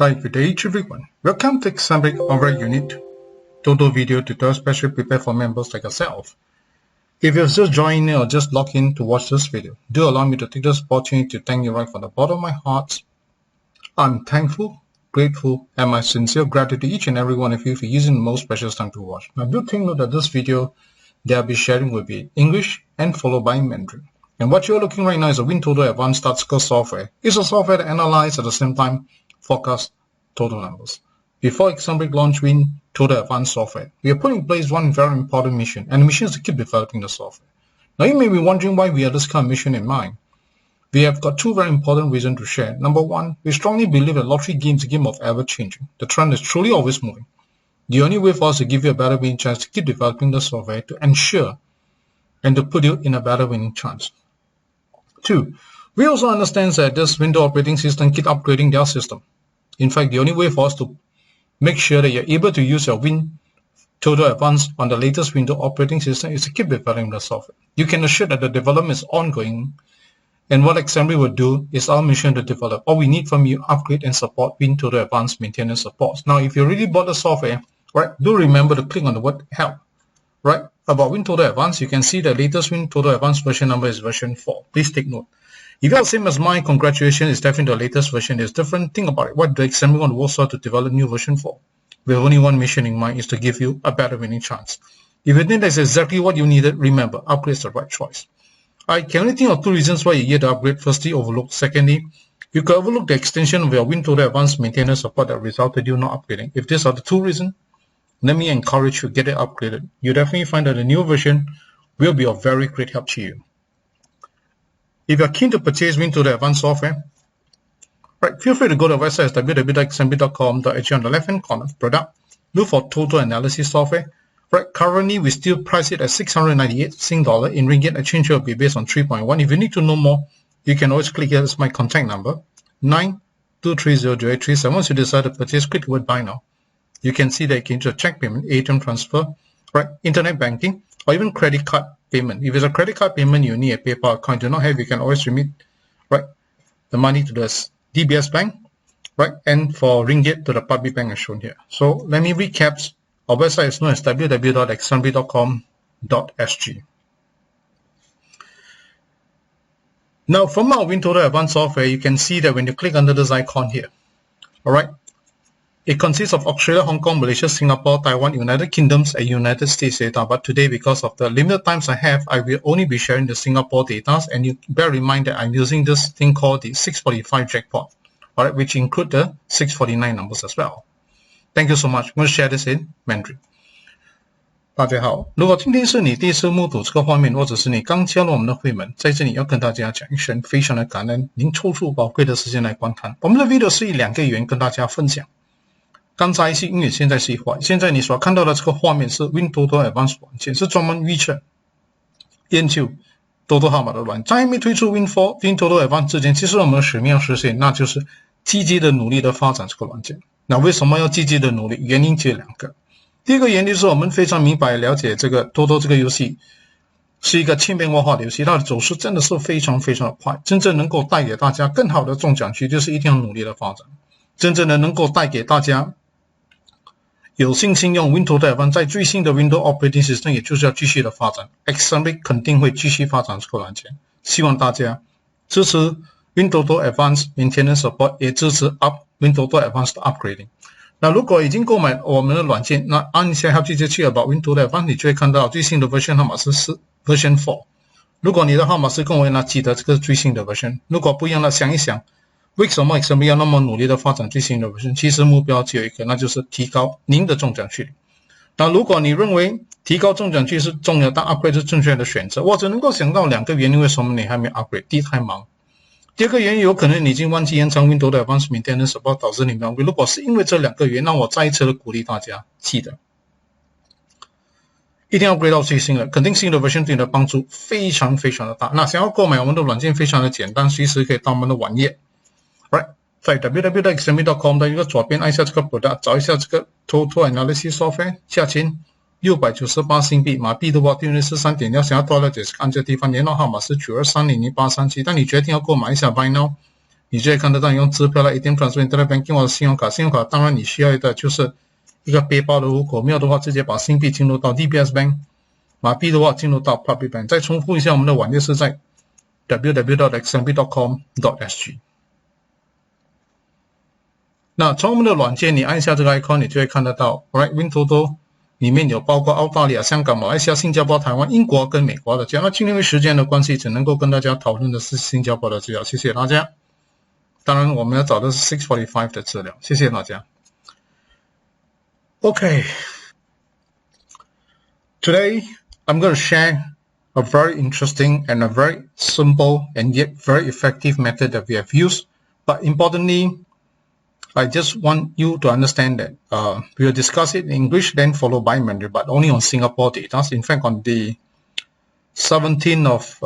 Hi, good day to everyone. Welcome to Example of our unit Toto video tutorial specially prepared for members like yourself. If you've just joined in or just logged in to watch this video, do allow me to take this opportunity to thank you right from the bottom of my heart. I'm thankful, grateful, and my sincere gratitude to each and every one of you for using the most precious time to watch. Now do take note that this video that I'll be sharing will be English and followed by Mandarin. And what you're looking right now is a WinToto Advance Statistical software. It's a software that analyzes at the same time forecast total numbers. Before Example launch WinToto Advance Software, we are putting in place one very important mission, and the mission is to keep developing the software. Now you may be wondering why we have this kind of mission in mind. We have got two very important reasons to share. Number one, we strongly believe that lottery game is a game of ever-changing. The trend is truly always moving. The only way for us to give you a better winning chance to keep developing the software to ensure and to put you in a better winning chance. Two, we also understand that this Windows operating system keep upgrading their system. In fact, the only way for us to make sure that you're able to use your WinToto Advance on the latest Windows operating system is to keep developing the software. You can assure that the development is ongoing, and what Assembly will do is our mission to develop. All we need from you, upgrade and support WinToto Advance maintenance support. Now, if you already bought the software, right, do remember to click on the word help. Right, about WinToto Advance, you can see the latest WinToto Advance version number is version 4. Please take note. If you're the same as mine, congratulations, it's definitely the latest version. There's different thing about it. What the Assembly want to work on to develop new version 4? We have only one mission in mind, is to give you a better winning chance. If you think that's exactly what you needed, remember, upgrade is the right choice. I can only think of two reasons why you get the upgrade. Firstly, overlook. Secondly, you could overlook the extension of your WinToto Advance maintenance support that resulted you not upgrading. If these are the two reasons, let me encourage you to get it upgraded. You definitely find that the new version will be of very great help to you. If you're keen to purchase WinToto Advanced software, right, feel free to go to the website www.xmb.com.hk on the left-hand corner, product, look for total analysis software. Right, currently we still price it at 698 Sing dollar. In ringgit, exchange rate will be based on 3.1. If you need to know more, you can always click here. It's my contact number, 92300837. Once you decide to purchase, click the word buy now. You can see that you can do a check payment, ATM transfer, right, internet banking, or even credit card payment. If it's a credit card payment, you need a PayPal account. You do not have, you can always remit, right, the money to the DBS bank, right, and for ringgit to the public bank as shown here. So let me recap. Our website is known as www.xmb.com.sg. Now, from our WinToto Advanced software, you can see that when you click under this icon here, all right, it consists of Australia, Hong Kong, Malaysia, Singapore, Taiwan, United Kingdoms, and United States data. But today, because of the limited times I have, I will only be sharing the Singapore data. And you bear in mind that I'm using this thing called the 645 jackpot, all right, which include the 649 numbers as well. Thank you so much. I'm going to share this in Mandarin. 大家好，如果今天是你第一次目睹这个画面，或者是你刚加入我们的会员，在这里要跟大家讲一声非常的感恩您抽出宝贵的时间来观看。我们的 video 是以2个语言跟大家分享。刚才是英语，现在是华语。现在你所看到的这个画面是 WinToto Advance 软件，是专门预测、研究Toto号码的软件。在还没推出 WinToto Advance 之前，其实我们的使命要实现，那就是积极的努力的发展这个软件。那为什么要积极的努力？原因只有2个。第一个原因是我们非常明白了解这个 Toto 这个游戏是一个千变万化的游戏，它的走势真的是非常非常的快。真正能够带给大家更好的中奖区，就是一定要努力的发展。真正的能够带给大家有信心用 WinToto Advance 在最新的 Windows Operating System， 也就是要继续的发展。Example 肯定会继续发展这个软件，希望大家支持 WinToto Advance Maintenance Support， 也支持 WinToto Advance 的 Upgrading。那如果已经购买我们的软件，那按一下 Help 记去 About WinToto Advance， 你就会看到最新的 version 号码是version 4。如果你的号码是跟我一样，记得这个最新的 version。如果不一样的，想一想。为什么 Example 要那么努力的发展最新的 version？ 其实目标只有一个，那就是提高您的中奖率。那如果你认为提高中奖率是重要，但 upgrade 是正确的选择，我只能够想到2个原因，为什么你还没 upgrade？ 第一，太忙；第二个原因，有可能你已经忘记延长 WinToto Advance Maintenance Support， 导致你没 upgrade。如果是因为这2个原因，那我再一次的鼓励大家，记得一定要 upgrade 到最新的，肯定新的 version 对你的帮助非常非常的大。那想要购买我们的软件非常的简单，随时可以到我们的网页。Right， 在 www.xmb.com 的一个左边按下这个 product， 找一下这个 Total Analysis Software， 价钱698新币，马币的话订阅是 3.1， 想要多了解按这地方，联络号码是92300837。当你决定要购买一下 Buy Now，你就会看得到用支票来 ATM transfer Internet Banking 或者信用卡。信用卡当然你需要的就是一个背包的户口，没有的话直接把新币进入到 DBS Bank， 马币的话进入到 Public Bank。再重复一下，我们的网页是在 www.xmb.com.sg。那从我们的软件，你按一下这个 icon， 你就会看得到 Right WinToto 里面有包括澳大利亚、香港、马来西亚、新加坡、台湾、英国跟美国的资料。那今天因为时间的关系，只能够跟大家讨论的是新加坡的资料，谢谢大家。当然我们要找的是645的资料，谢谢大家。Okay, today I'm going to share a very interesting and a very simple and yet very effective method that we have used. But importantly, I just want you to understand that we will discuss it in English, then followed by Mandarin, but only on Singapore data. In fact, on the 17th of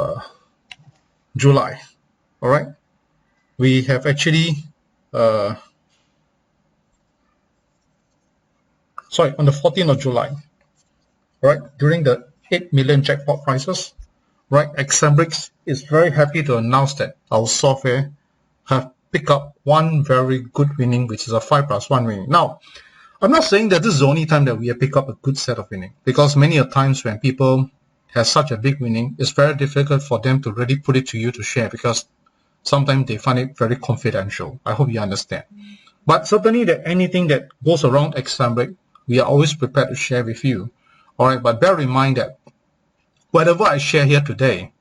July, all right, we have actually, on the 14th of July, right, during the 8 million jackpot prizes, right, Exambrix is very happy to announce that our software have pick up one very good winning, which is a 5+1 winning. Now, I'm not saying that this is the only time that we have picked up a good set of winning, because many a times when people have such a big winning, it's very difficult for them to really put it to you to share, because sometimes they find it very confidential. I hope you understand. But certainly that anything that goes around Exambrix, we are always prepared to share with you. All right, but bear in mind that whatever I share here today,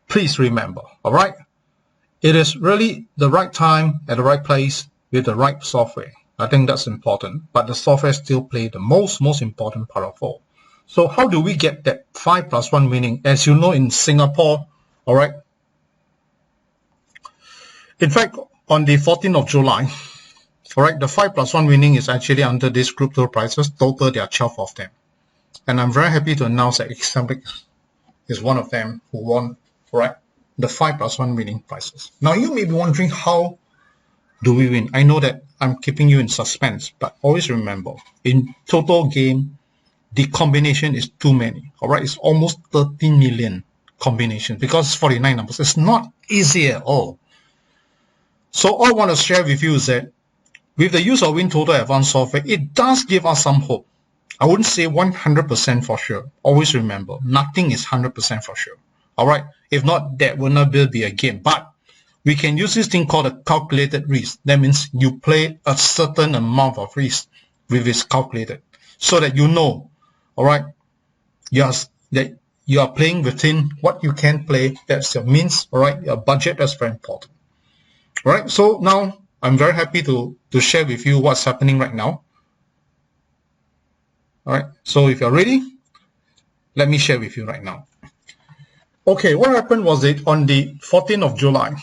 please remember, all right, it is really the right time at the right place with the right software. I think that's important, but the software still plays the most important part of all. So how do we get that 5+1 winning? As you know, in Singapore, all right, in fact, on the 14th of July, all right, the 5+1 winning is actually under these crypto prices. Total, there are 12 of them. And I'm very happy to announce that Exambrix is one of them who won, all right, the 5+1 winning prizes. Now you may be wondering, how do we win? I know that I'm keeping you in suspense, but always remember, in total game, the combination is too many. All right, it's almost 13 million combinations because it's 49 numbers. It's not easy at all. So all I want to share with you is that with the use of WinToto Advance Software, it does give us some hope. I wouldn't say 100% for sure. Always remember, nothing is 100% for sure. All right, if not, that will not be a game. But we can use this thing called a calculated risk. That means you play a certain amount of risk with this calculated, so that you know, all right, yes, that you are playing within what you can play. That's your means, all right, your budget. That's very important. All right, so now I'm very happy to share with you what's happening right now. All right, so if you're ready, let me share with you right now. Okay, what happened was that on the 14th of July,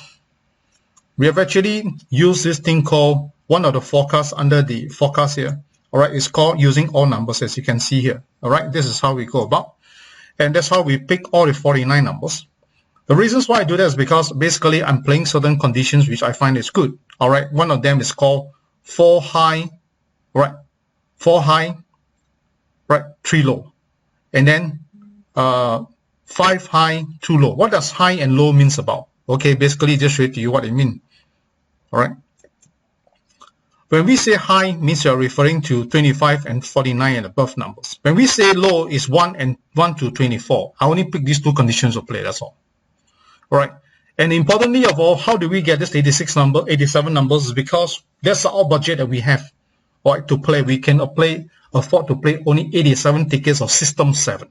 we have actually used this thing called one of the forecasts under the forecast here. All right, it's called using all numbers, as you can see here. All right, this is how we go about. And that's how we pick all the 49 numbers. The reasons why I do that is because basically I'm playing certain conditions which I find is good. All right, one of them is called 4 high, right? 4 high, right? 3 low. And then 5 high, 2 low. What does high and low means about? Okay, basically just show it to you what it means. All right. When we say high, means you're referring to 25 and 49 and above numbers. When we say low, is 1 to 24. I only pick these two conditions to play, that's all. All right. And importantly of all, how do we get this 87 numbers? Is because that's our budget that we have, all right, to play. We can afford to play only 87 tickets of System 7.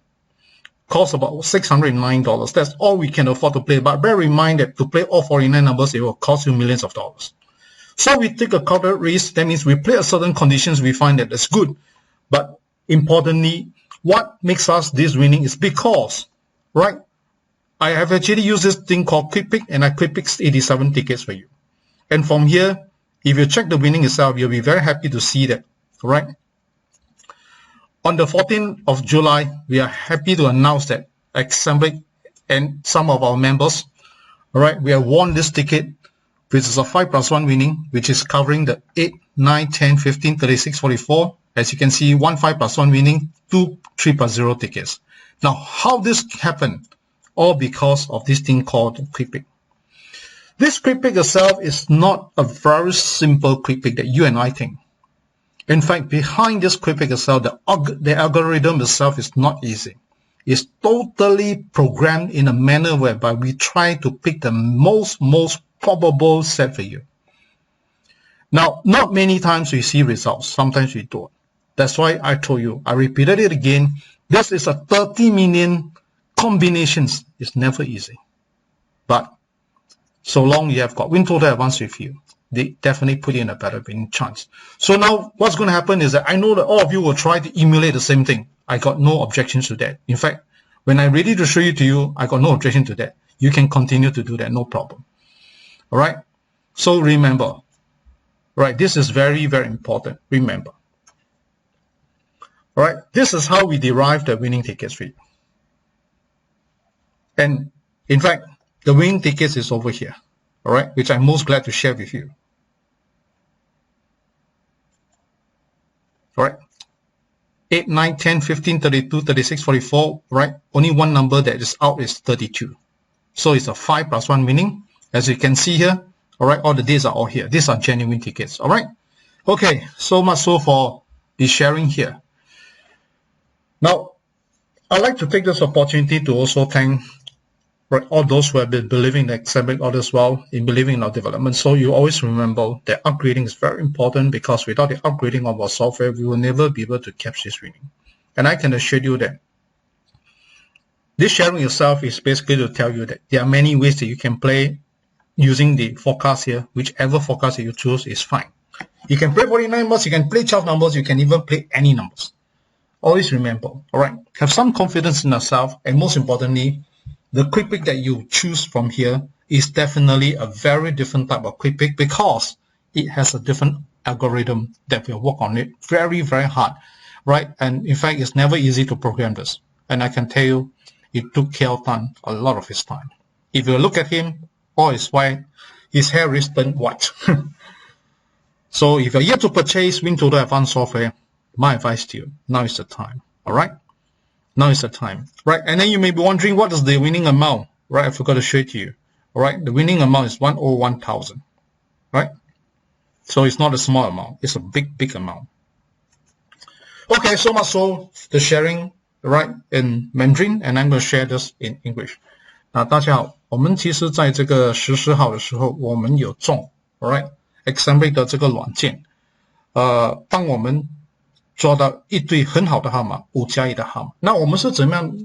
Costs about $609. That's all we can afford to play. But bear in mind that to play all 49 numbers, it will cost you millions of dollars. So we take a calculated risk. That means we play a certain conditions. We find that that's good. But importantly, what makes us this winning is because, right, I have actually used this thing called Quick Pick, and I Quick Picked 87 tickets for you. And from here, if you check the winning itself, you'll be very happy to see that, right? On the 14th of July, we are happy to announce that Exambrix and some of our members, all right, we have won this ticket, which is a 5+1 winning, which is covering the 8, 9, 10, 15, 36, 44. As you can see, 1 5+1 winning, 2 3+0 tickets. Now, how this happened? All because of this thing called Quick Pick. This quick pick itself is not a very simple quick pick that you and I think. In fact, behind this quick pick itself, the algorithm itself is not easy. It's totally programmed in a manner whereby we try to pick the most probable set for you. Now, not many times we see results. Sometimes we don't. That's why I told you, I repeated it again. This is a 30 million combinations. It's never easy. But so long you have got WinToto Advance with you, they definitely put you in a better winning chance. So now what's going to happen is that I know that all of you will try to emulate the same thing. I got no objections to that. In fact, when I'm ready to show you to you, I got no objection to that. You can continue to do that, no problem. All right. So remember, right? This is very, very important. Remember. All right. This is how we derive the winning tickets for you. And in fact, the winning tickets is over here. All right, which I'm most glad to share with you. All right. 8, 9, 10, 15, 32, 36, 44, right? Only one number that is out is 32. So it's a 5 plus 1 winning. As you can see here, all right, all the days are all here. These are genuine tickets, all right? Okay, so much so for the sharing here. Now, I'd like to take this opportunity to also thank all those who have been believing in the academic all this while, in believing in our development. So you always remember that upgrading is very important, because without the upgrading of our software, we will never be able to catch this winning. And I can assure you that this sharing itself is basically to tell you that there are many ways that you can play using the forecast here. Whichever forecast that you choose is fine. You can play 49 numbers, you can play 12 numbers, you can even play any numbers. Always remember, all right, have some confidence in yourself, and most importantly, the quick pick that you choose from here is definitely a very different type of quick pick, because it has a different algorithm that will work on it very, very hard, right? And in fact, it's never easy to program this. And I can tell you, it took Kelton a lot of his time. If you look at him, all is white, his hair is turned white. So if you're yet to purchase WinToto Advance Software, my advice to you, now is the time, all right? Now is the time, right? And then you may be wondering, what is the winning amount, right? I forgot to show it to you, all right? The winning amount is 101,000, right? So it's not a small amount. It's a big, big amount. Okay, so much so the sharing, right, in Mandarin, and I'm going to share this in English. 那大家好，我们其实在这个14号的时候，我们有中 ，all right，Example 的这个软件，帮我们抓到一堆很好的号码，5加1的号码。那我们是怎么样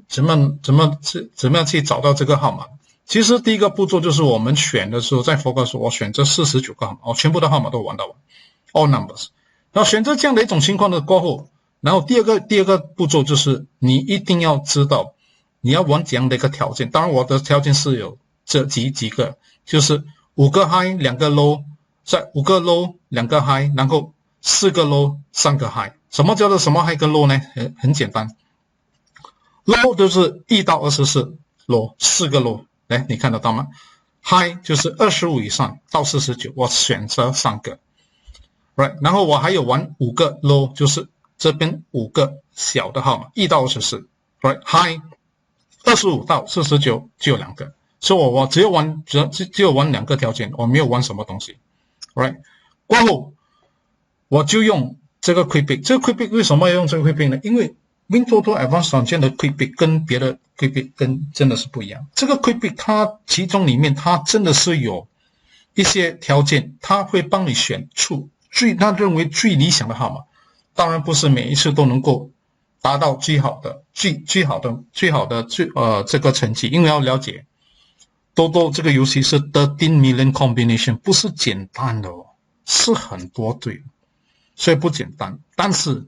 去找到这个号码？其实第一个步骤就是我们选的时候，在 focus 我选择49个号码，我全部的号码都玩到完 ，all numbers。然后选择这样的一种情况的过后，然后第二个步骤就是你一定要知道你要玩怎样的一个条件。当然我的条件是有这几个，就是5个 high 2个 low， 在5个 low 2个 high， 然后4个 low 3个 high。什么叫做什么 high 跟 low 呢？很简单 ，low 就是1到24 low， 4个 low， 来你看得到吗 ？high 就是25以上到49，我选择3个 ，right， 然后我还有玩5个 low， 就是这边5个小的号码1到24 ，right， high 25到49只有2个，所以我只有玩2个条件，我没有玩什么东西 ，right， 过后我就用这个 quick pick， 这个 quick pick 为什么要用这个 quick pick 呢？因为 WinToto Advance 软件的 quick pick 跟别的 quick pick 真的是不一样。这个 quick pick 它其中里面它真的是有一些条件，它会帮你选出他认为最理想的号码。当然不是每一次都能够达到最好的这个成绩，因为要了解多这个游戏是13 million combination， 不是简单的哦，是很多对。所以不简单，但是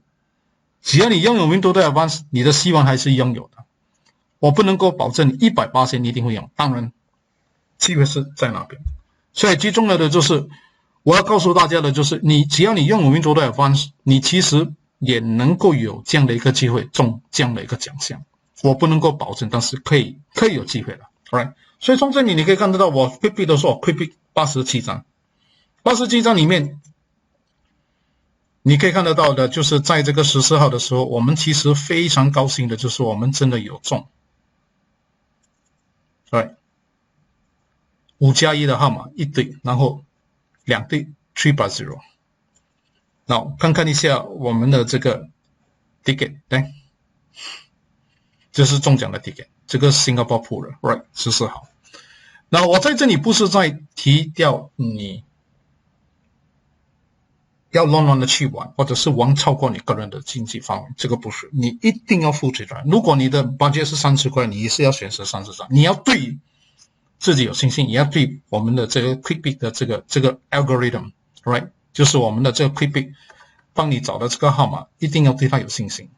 只要你拥有 WinToto Advance， 你的希望还是拥有的。我不能够保证你100%一定会用，当然机会是在那边。所以最重要的就是我要告诉大家的就是，只要你拥有 WinToto Advance， 你其实也能够有这样的一个机会中这样的一个奖项。我不能够保证，但是可以有机会的 ，right？ 所以从这里你可以看得到，我 quick pick 的时候 quick pick 87张，87张里面。你可以看得到的，就是在这个14号的时候，我们其实非常高兴的，就是我们真的有中，对， 5+1的号码一对，然后2对 3+0。那看看一下我们的这个 ticket， 来，这是中奖的 ticket， 这个是 Singapore Pool 的 ，right 14号。那我在这里不是在提掉你要乱乱的去玩，或者是玩超过你个人的经济范围，这个不是，你一定要负责任。如果你的 budget 是30块，你也是要选择30张，你要对自己有信心，也要对我们的这个 Quick Pick 的这个 algorithm， right， 就是我们的这个 Quick Pick 帮你找的这个号码，一定要对它有信心。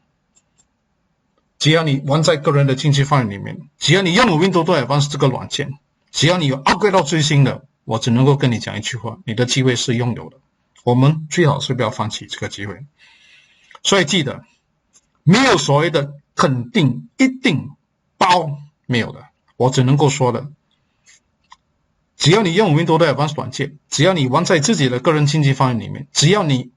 只要你玩在个人的经济范围里面，只要你用有 WinToto Advance 这个软件，只要你有 upgrade 到最新的，我只能够跟你讲一句话，你的机会是拥有的。我们最好是不要放弃这个机会。所以记得，没有所谓的肯定、一定、包，没有的。我只能够说的，只要你用 WinToto Advance 软件，只要你玩在自己的个人经济范围里面，只要你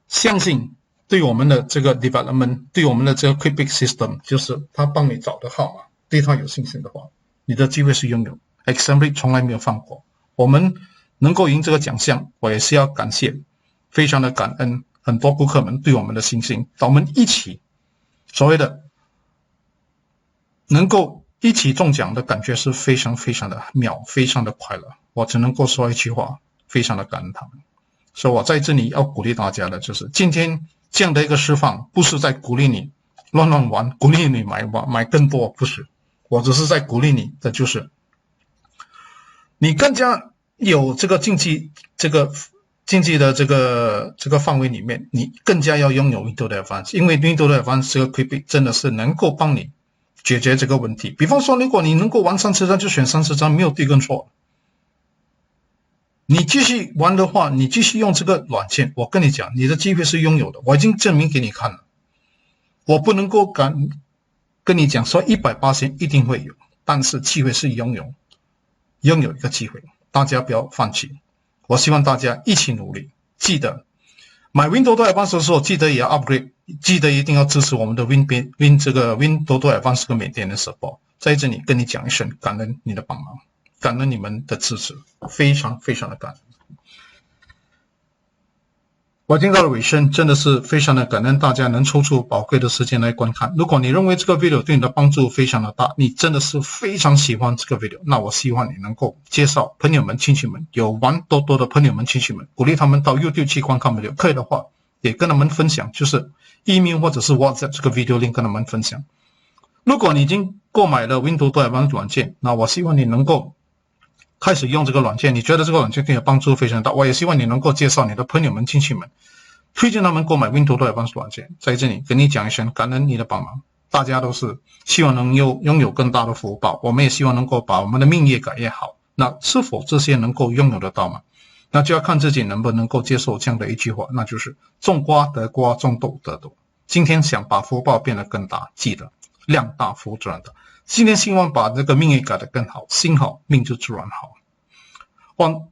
相信对我们的这个 development， 对我们的这个 Quick Pick System， 就是他帮你找的号码，对他有信心的话，你的机会是拥有。Exam 从来没有放过。我们能够赢这个奖项，我也是要感谢，非常的感恩很多顾客们对我们的信心，我们一起所谓的能够一起中奖的感觉是非常非常的妙，非常的快乐。我只能够说一句话，非常的感恩他们。所以我在这里要鼓励大家的就是，今天这样的一个释放，不是在鼓励你乱乱玩，鼓励你买更多，不是，我只是在鼓励你的就是你更加有这个经济的这个范围里面，你更加要拥有 WinToto Advance， 因为 WinToto Advance 这个 Quick Pick 真的是能够帮你解决这个问题。比方说，如果你能够玩30张，就选30张，没有对跟错。你继续玩的话，你继续用这个软件，我跟你讲，你的机会是拥有的，我已经证明给你看了。我不能够跟你讲说100%一定会有，但是机会是拥有一个机会，大家不要放弃。我希望大家一起努力，记得买 WinToto Advance 的时候，记得也要 upgrade， 记得一定要支持我们的 WinToto Advance 跟maintenance support。在这里跟你讲一声，感恩你的帮忙，感恩你们的支持，非常非常的感恩。我听到了尾声，真的是非常的感恩大家能抽出宝贵的时间来观看。如果你认为这个 video 对你的帮助非常的大，你真的是非常喜欢这个 video， 那我希望你能够介绍朋友们、亲戚们，有玩多多的朋友们、亲戚们，鼓励他们到 YouTube 去观看 video， 可以的话也跟他们分享，就是 email 或者是 WhatsApp 这个 video link 跟他们分享。如果你已经购买了 WinToto Advance 软件，那我希望你能够开始用这个软件，你觉得这个软件对你的帮助非常大，我也希望你能够介绍你的朋友们、亲戚们，推荐他们购买 WinToto Advance 软件。在这里跟你讲一声，感恩你的帮忙。大家都是希望能拥有更大的福报，我们也希望能够把我们的命业改业好。那是否这些能够拥有得到吗？那就要看自己能不能够接受这样的一句话，那就是种瓜得瓜，种豆得豆。今天想把福报变得更大，记得量大福自然大。今天希望把这个命运改得更好，心好命就自然好。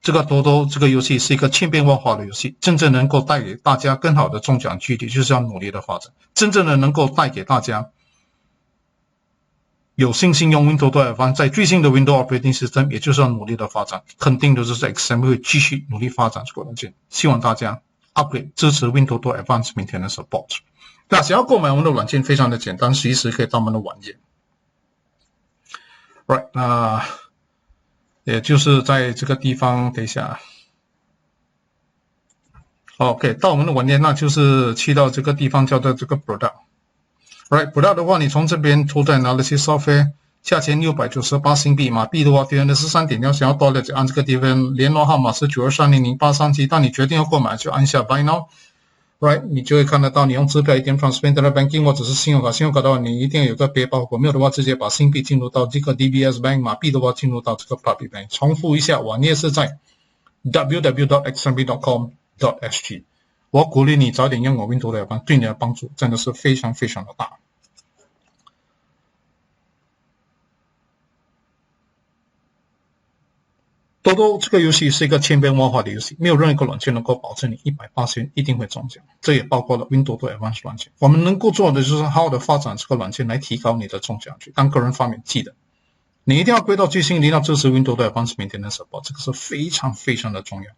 这个多多这个游戏是一个千变万化的游戏，真正能够带给大家更好的中奖几率，就是要努力的发展。真正的能够带给大家有信心用 WinToto Advance 在最新的 Windows Operating System， 也就是要努力的发展。肯定的就是 XM 会继续努力发展这个软件，希望大家 upgrade 支持 WinToto Advance maintenance support。那想要购买我们的软件非常的简单，随时可以到我们的网页。Right， 那也就是在这个地方，等一下 ，OK， 到我们的网页，那就是去到这个地方叫做这个 product。Right，product 的话，你从这边Total Analysis Software， 价钱698新币，马币的话，对应的是3点，想要多了就按这个地方，联络号码是92300837，当你决定要购买就按下 Buy Now。Right， 你就会看得到，你用支票一点 transfer Internet Banking 或者是信用卡，信用卡的话你一定要有个背包，如果没有的话直接把新币进入到这个 DBS Bank， 马币的话进入到这个 Public Bank。重复一下，网页是在 www.xmb.com.sg。我鼓励你早点用我 WinToto Advance， 对你的帮助真的是非常非常的大。多多这个游戏是一个千变万化的游戏，没有任何一个软件能够保证你100%一定会中奖，这也包括了 WinToto Advance 软件。我们能够做的就是好好的发展这个软件来提高你的中奖率。当个人方面，记得你一定要归到最新，一定要支持 WinToto Advance Maintenance Support， 这个是非常非常的重要。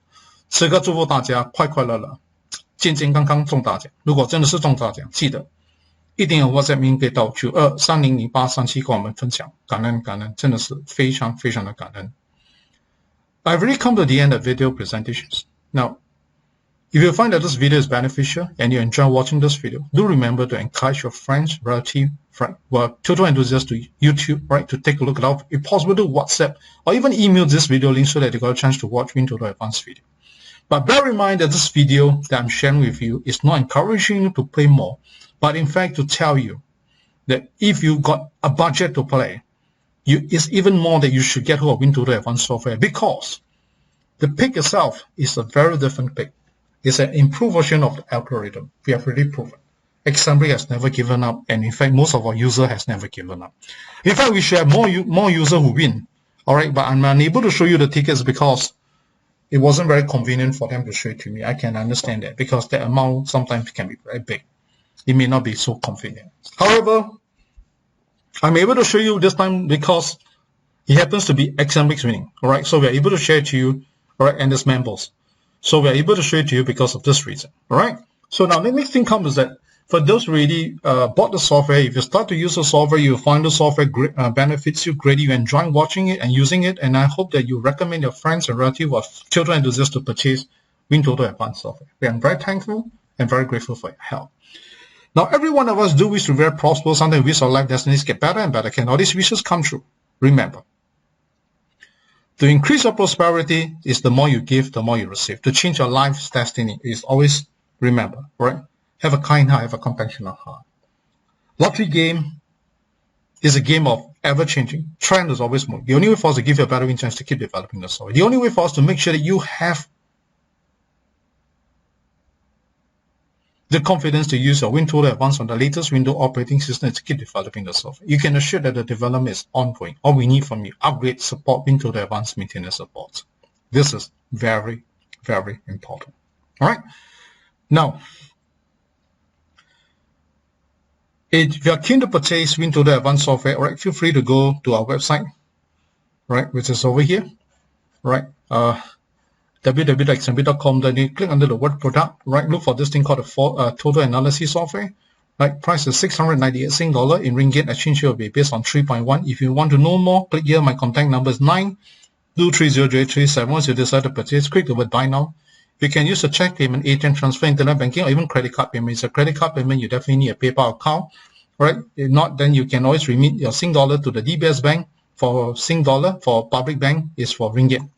此刻祝福大家快快乐乐，健健康康，中大奖。如果真的是中大奖，记得一定有 WhatsApp 名给到92300837跟我们分享，感恩感恩，真的是非常非常的感恩。I've really come to the end of video presentations. Now, if you find that this video is beneficial and you enjoy watching this video, do remember to encourage your friends, relatives, tutor enthusiasts to YouTube, right, to take a look at it. If possible, to WhatsApp or even email this video link so that they got a chance to watch WinToto Advanced video. But bear in mind that this video that I'm sharing with you is not encouraging you to play more, but in fact to tell you that if you got a budget to play, it's even more that you should get hold of WinToto Advanced Software, because the pick itself is a very different pick. It's an improved version of the algorithm. We have already proven. Xambri has never given up, and in fact, most of our users has never given up. In fact, we should have more users who win. All right, but I'm unable to show you the tickets because it wasn't very convenient for them to show it to me. I can understand that because the amount sometimes can be very big. It may not be so convenient. However, I'm able to show you this time because it happens to be Xambri's winning. All right, so we're able to share it to you. All right, and its members. So we're able to show it to you because of this reason. All right. So now the next thing comes is that for those who already bought the software, if you start to use the software, you find the software benefits you greatly, you enjoy watching it and using it, and I hope that you recommend your friends and relatives or children enthusiasts to purchase WinToto Advanced Software. We are very thankful and very grateful for your help. Now, every one of us do wish to be very prosperous. Sometimes we wish our life destinies get better and better. Can all these wishes come true? Remember, to increase your prosperity is the more you give, the more you receive. To change your life's destiny is always remember, right? Have a kind heart, have a compassionate heart. Lottery game is a game of ever-changing. Trend is always moving. The only way for us to give you a better win chance is to keep developing the software. The only way for us to make sure that you have the confidence to use your WinToto Advance on the latest Windows operating system is to keep developing the software. You can assure that the development is ongoing. All we need from you, upgrade, support, WinToto Advance maintenance support. This is very, very important. All right. Now, if you are keen to purchase WinToto Advance software, all right, feel free to go to our website, right, which is over here, right? www.xmb.com, then you click under the word product, right? Look for this thing called the total analysis software, right? Price is 698 Sing dollar. In ringgit, exchange rate will be based on 3.1. If you want to know more, click here. My contact number is 9230837. Once you decide to purchase, click the word buy now. You can use a check payment, ATM transfer, internet banking, or even credit card payment. It's a credit card payment, you definitely need a PayPal account, right? If not, then you can always remit your Sing dollar to the DBS bank. For Sing dollar, for public bank is for ringgit.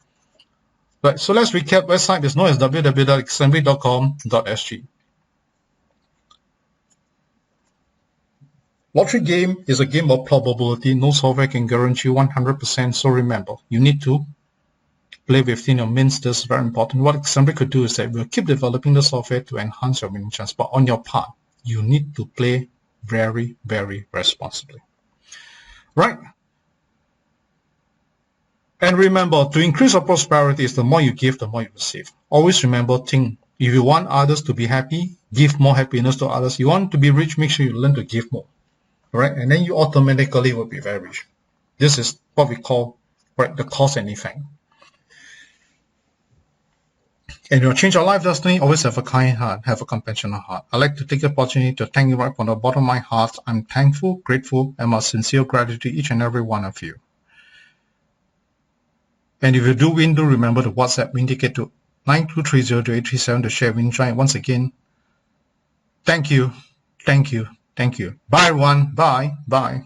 Right, so let's recap. Website is known as www.xmb.com.sg. Lottery game is a game of probability. No software can guarantee 100%. So remember, you need to play within your means. This is very important. What Xambri could do is that we'll keep developing the software to enhance your winning chance. But on your part, you need to play very, very responsibly. Right? And remember, to increase your prosperity is the more you give, the more you receive. Always remember, think, if you want others to be happy, give more happiness to others. You want to be rich, make sure you learn to give more. Right? And then you automatically will be very rich. This is what we call, right, the cause and effect. And you'll change your life destiny, always have a kind heart, have a compassionate heart. I'd like to take the opportunity to thank you right from the bottom of my heart. I'm thankful, grateful, and my sincere gratitude to each and every one of you. And if you do win, do remember to WhatsApp win ticket to 92302837 to share win join. Once again, thank you, thank you, thank you. Bye everyone, bye, bye.